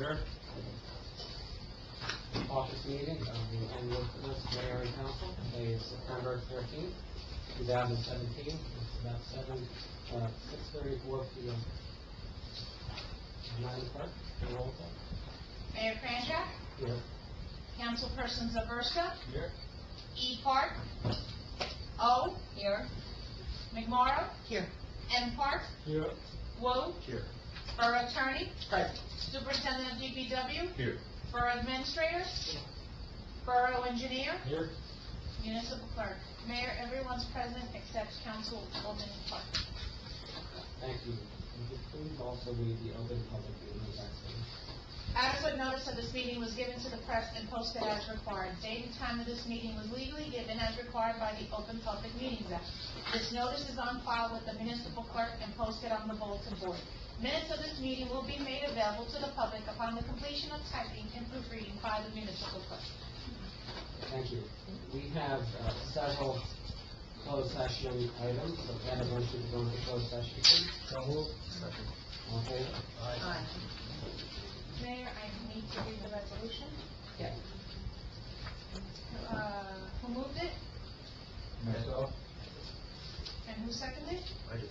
Here. Caucus Meeting of the Annual Mayor and Council. Today is September 13th, 2017. It's about 6:34 p.m. Madam Clerk, the roll call. Mayor Kranjak, Here. Councilperson Zaberska, Here. E. Park, O. Here. McMorrow, Here. M. Park, Here. Wu, Here. Borough Attorney, Present. Superintendent of DPW, Here. Borough Administrator, Borough Engineer, Here. Municipal Clerk. Mayor, everyone's present except Councilwoman Park. Thank you. Would you please also read the Open Public Meetings Act? Adequate notice of this meeting was given to the press and posted as required. Date and time of this meeting was legally given as required by the Open Public Meetings Act. This notice is on file with the municipal clerk and posted on the bulletin board. Minutes of this meeting will be made available to the public upon the completion of typing and proofreading by the municipal clerk. Thank you. We have several closed session items. So can I have a motion to go into closed session, please? So moved. Second. All in favor? Aye. Mayor, I need to read the resolution. Yeah. Who moved it Myself. and who seconded? I did.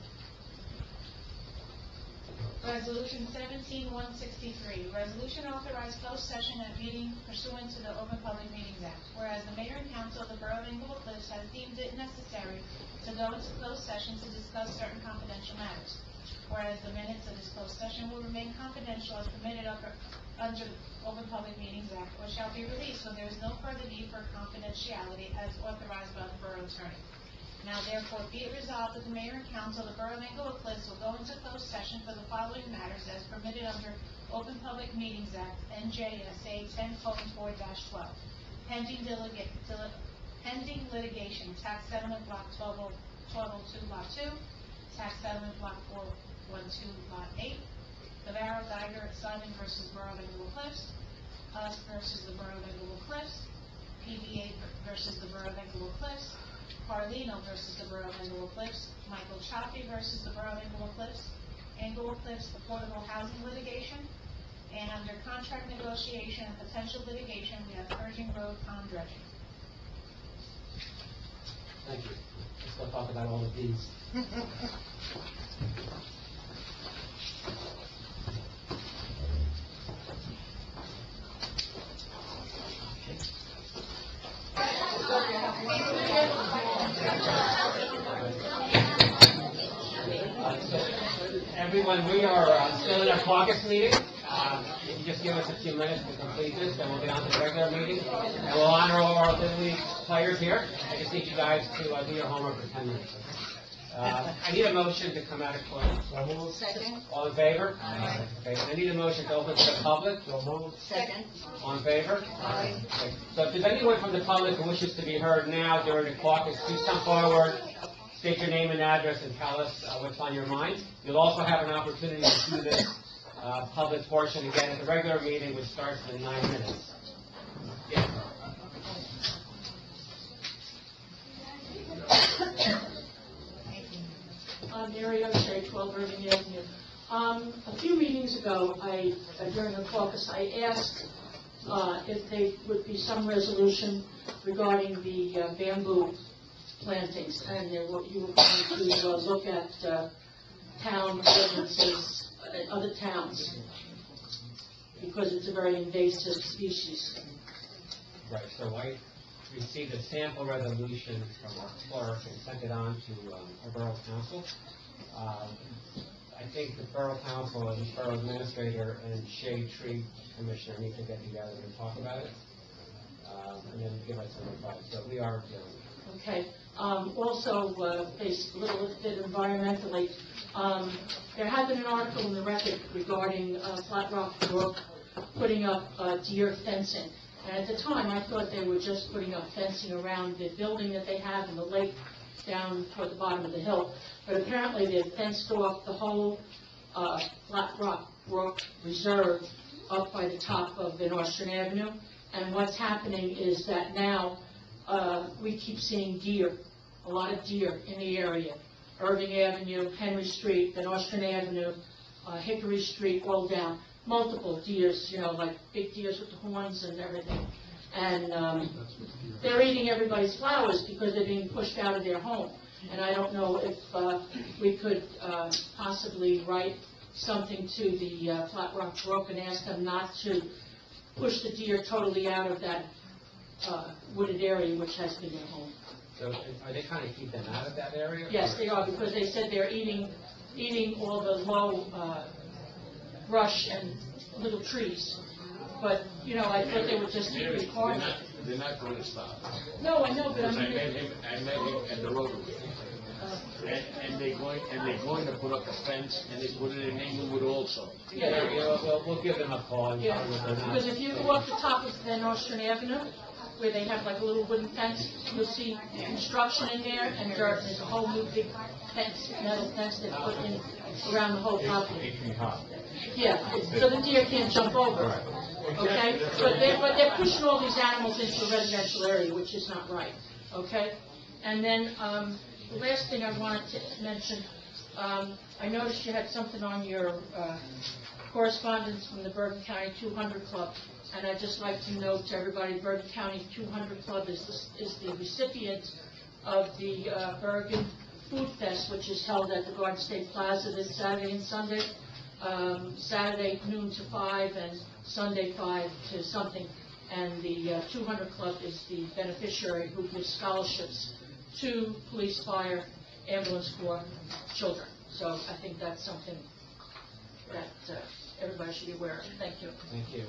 Resolution 17-163, resolution authorized closed session at meeting pursuant to the Open Public Meetings Act. Whereas the mayor and council of the Borough of Englewood Cliffs has deemed it necessary to go into closed session to discuss certain confidential matters. Whereas the minutes of this closed session will remain confidential as permitted under the Open Public Meetings Act, or shall be released when there is no further need for confidentiality as authorized by the Borough Attorney. Now therefore be it resolved that the mayor and council of the Borough of Englewood Cliffs will go into closed session for the following matters as permitted under Open Public Meetings Act, NJSA 10:4-12. Pending litigation, tax settlement block 1202 lot 2, tax settlement block 412 lot 8, Navarro, Geiger, Simon versus Borough of Englewood Cliffs, us versus the Borough of Englewood Cliffs, PBA versus the Borough of Englewood Cliffs, Carlino versus the Borough of Englewood Cliffs, Michael Chaffee versus the Borough of Englewood Cliffs, Englewood Cliffs Affordable Housing Litigation, and under contract negotiation and potential litigation, we have Pershing Road pond dredging. Thank you. Let's go talk about all of these. Everyone, we are still in our caucus meeting. If you just give us a few minutes to complete this, then we'll get on to the regular meeting. And we'll honor all our Little League players here. I just need you guys to do your homework for 10 minutes. I need a motion to come out of closed. So moved. Second. All in favor? Aye. Okay, I need a motion to open to the public. So moved. Second. All in favor? Aye. Okay. So if there's anyone from the public who wishes to be heard now during the caucus, please come forward, state your name and address, and tell us what's on your mind. You'll also have an opportunity to do this public portion again at the regular meeting, which starts in 9 minutes. Yes. Mary O'Shea, 12 Irving Avenue. A few meetings ago, during the caucus, I asked if there would be some resolution regarding the bamboo plantings, and you were going to look at town ordinances in other towns, because it's a very invasive species. Right, so I received a sample resolution from our clerk and sent it on to our borough council. I think the borough council and the borough administrator and shade tree commissioner need to get together and talk about it, and then give us some advice. So we are doing it. Okay. Also, based a little bit environmentally, there had been an article in the Record regarding Flat Rock Brook putting up deer fencing. And at the time, I thought they were just putting up fencing around the building that they have in the lake down toward the bottom of the hill. But apparently, they've fenced off the whole Flat Rock Brook Reserve up by the top of Van Nostrand Avenue. And what's happening is that now we keep seeing deer, a lot of deer in the area. Irving Avenue, Henry Street, Van Nostrand Avenue, Hickory Street, all down. multiple deers, like big deers with the horns and everything. And they're eating everybody's flowers because they're being pushed out of their home. And I don't know if we could possibly write something to the Flat Rock Brook and ask them not to push the deer totally out of that wooded area, which has been their home. So are they trying to keep them out of that area? Yes, they are, because they said they're eating all the low brush and little trees. But, I thought they would just keep it part of it. They're not going to stop. No, I know, but I Because mean... I met him at the rotary. And they're going to put up a fence, and they put it in Englewood also. Yeah, we'll give them a call. And Yeah, tell them they're not- because if you go up the top of Van Nostrand Avenue, where they have like a little wooden fence, you'll see construction in there and dirt, and there's a whole new big fence, metal fence they put in around the whole property. 18 high. Yeah, so the deer can't jump over, okay? But they're pushing all these animals into a residential area, which is not right, okay? And then, the last thing I wanted to mention, I noticed you had something on your correspondence from the Bergen County 200 Club, and I'd just like to note to everybody, Bergen County 200 Club is the recipient of the Bergen Food Fest, which is held at the Garden State Plaza this Saturday and Sunday. Saturday noon to 5 and Sunday 5 to something. And the 200 Club is the beneficiary who gives scholarships to police, fire, ambulance corps children. So I think that's something that everybody should be aware of. Thank you. Thank you.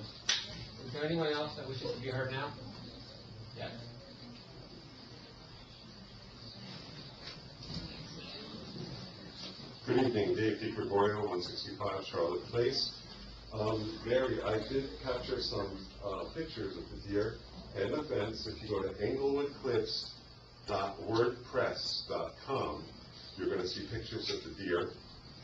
Is there anyone else that wishes to be heard now? Yes. Good evening, Dave DiGregorio, 165 Charlotte Place. Mary, I did capture some pictures of the deer and the fence. If you go to englewoodcliffs.wordpress.com, you're going to see pictures of the deer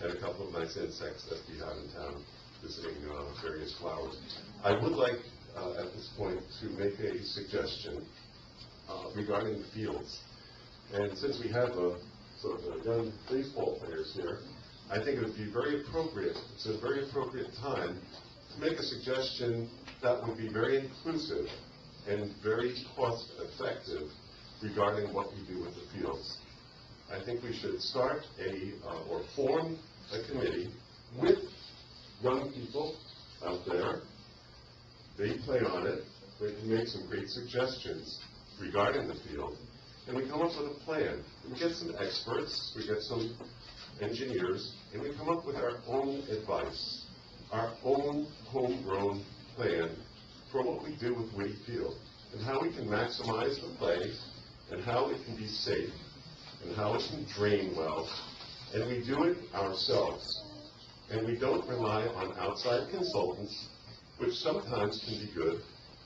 and a couple of nice insects that we have in town visiting various flowers. I would like, at this point, to make a suggestion regarding the fields. And since we have sort of young baseball players here, I think it would be very appropriate, it's a very appropriate time to make a suggestion that would be very inclusive and very cost effective regarding what we do with the fields. I think we should start or form a committee with young people out there. They play on it, they can make some great suggestions regarding the field, and we come up with a plan. We get some experts, we get some engineers, and we come up with our own advice, our own homegrown plan for what we do with Whitty Field, and how we can maximize the play, and how it can be safe, and how it can drain well, and we do it ourselves. And we don't rely on outside consultants, which sometimes can be good,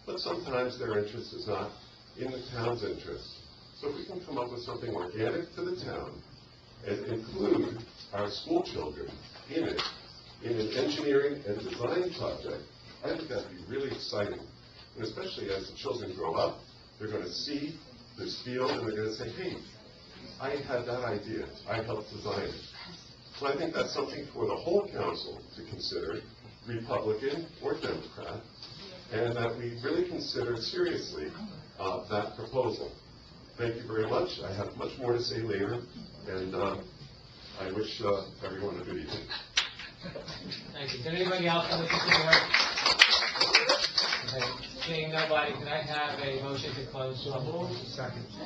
but sometimes their interest is not in the town's interest. So if we can come up with something organic to the town and include our school children in it, in an engineering and design project, I think that'd be really exciting. And especially as the children grow up, they're going to see this field and they're going to say, hey, I had that idea, I helped design it. So I think that's something for the whole council to consider, Republican or Democrat, and that we really consider seriously that proposal. Thank you very much. I have much more to say later, and I wish everyone a good evening. Thank you. Is there anybody else that wishes to be heard? Okay. Seeing nobody, can I have a motion to close? Second. All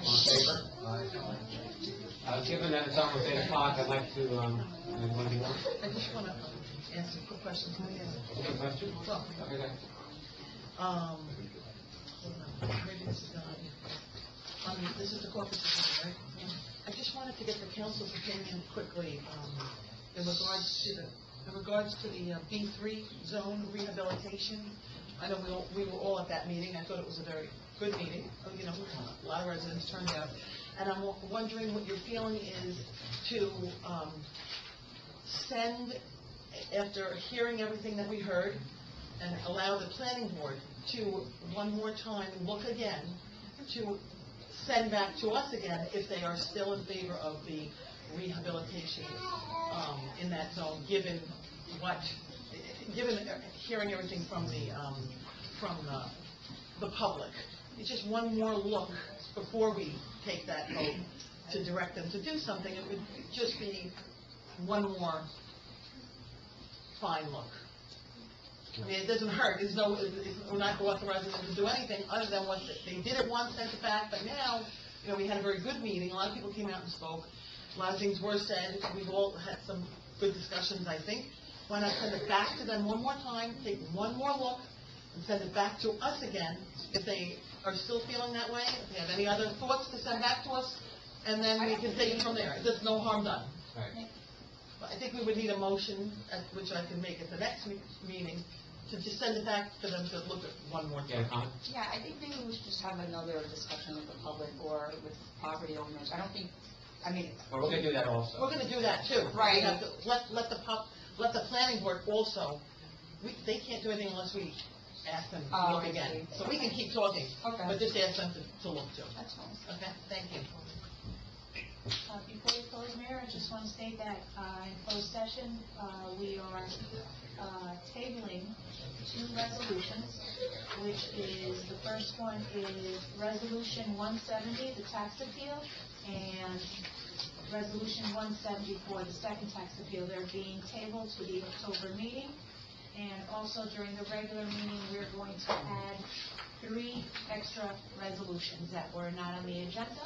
in favor? Given that it's almost 8 o'clock, I'd like to, anyone more? I just want to answer a quick question. Any questions? Well, Okay, go ahead. hold on. Maybe this is done. This is the Caucus Meeting, right? I just wanted to get the council's opinion quickly in regards to the B3 zone rehabilitation. I know we were all at that meeting. I thought it was a very good meeting. You know, a lot of residents turned out. And I'm wondering what your feeling is to send, after hearing everything that we heard, and allow the planning board to one more time look again, to send back to us again if they are still in favor of the rehabilitation in that zone, given what given, hearing everything from the public, it's just one more look before we take that vote to direct them to do something. It would just be one more fine look. I mean, it doesn't hurt, we're not authorizing them to do anything other than what they did it once, sent it back, but now, we had a very good meeting, a lot of people came out and spoke, a lot of things were said, we've all had some good discussions, I think. Why not send it back to them one more time, take one more look, and send it back to us again, if they are still feeling that way, if they have any other thoughts to send back to us, and then we can take it from there, there's no harm done. Right. I think we would need a motion, which I can make at the next meeting, to just send it back for them to look at one more Yeah, time. comment? Yeah, I think maybe we should just have another discussion with the public or with property owners. I don't think, Well, we're gonna do that also. We're gonna do that too. Right. We have to let the planning board also, they can't do anything unless we ask them to Oh, look I again. see. So we can keep talking, Okay. but just ask them to look too. that's fine. Okay, thank you. Before we close, Mayor, I just want to state that in closed session, we are tabling 2 resolutions, which is, the first one is Resolution 170, the tax appeal, and Resolution 174, the second tax appeal. They're being tabled to the October meeting, and also during the regular meeting, we're going to add 3 extra resolutions that were not on the agenda.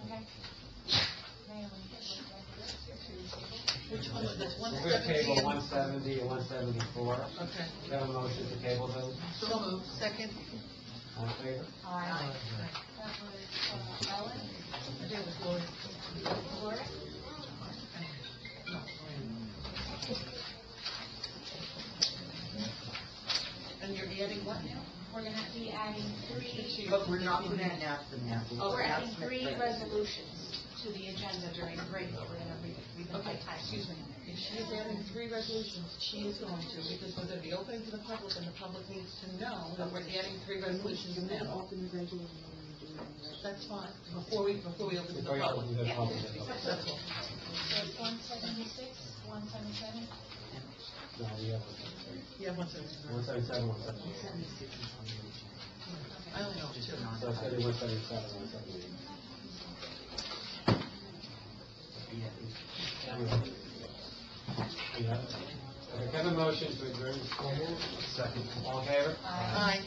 Okay. Which one was this, We're gonna table 170? 170 and 174. Okay. We have a motion to table those. So moved. Second? All in favor? That was Ellen, I think it was Lori. Laura, No, and you're adding what now? we're gonna be adding 3, But we're not going to announce them now. we're adding 3 resolutions to the agenda during the regular. We're gonna read them by Okay, title. excuse me. If she is adding 3 resolutions, she is going to, because we're going to be opening to the public, and the public needs to know that we're adding 3 resolutions now. Open the regular meeting. That's fine, before we open to the Before you public. open to the public. That's all. So 176, 177, No, we have Yeah, 177. 177, 178. I only know 2. So it's gonna be 177, 178. Yeah. Okay, can I have a motion to adjourn? Second. All in favor? Aye.